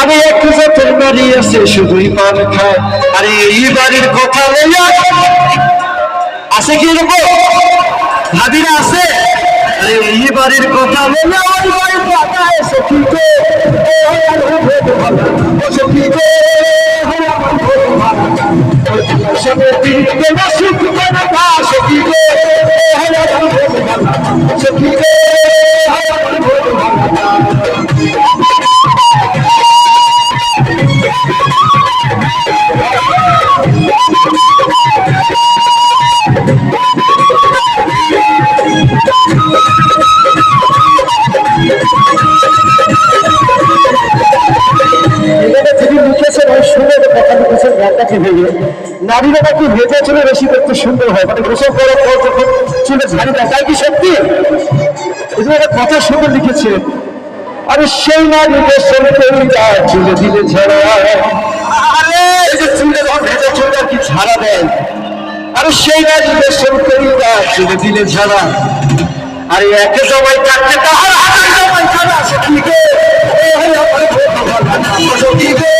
আমি এক জাতের নারী আছে শুধুই পান খায়। আরে এই বাড়ির কথা লইয়া আছে কি এরকম ভাবিরা আছে? আরে এই বাড়ির কথা লইয়া ওই বাড়ির কথা এসে কি গো কি গো সবে দিতে না সুখ না পাশে কি গো কি গো নারীরা নাকি ভেজা চুলে বেশি দেখতে সুন্দর হয়, মানে গোসল করার পর যখন চুলে ঝাড়ি দেয়, তাই কি সত্যি? এটা কত সুন্দর লিখেছে। আরে সেই নারীদের চুলে দিলে ঝাড়া, আরে এই যে চুলে যখন ভেজা চুলটা কি ঝাড়া দেয়, আরে সেই নারীদের চুলে দিলে ঝাড়া। আরে একে জমাই থাকতে তাহার হাতে জমাই খানা সখী গো সখী গো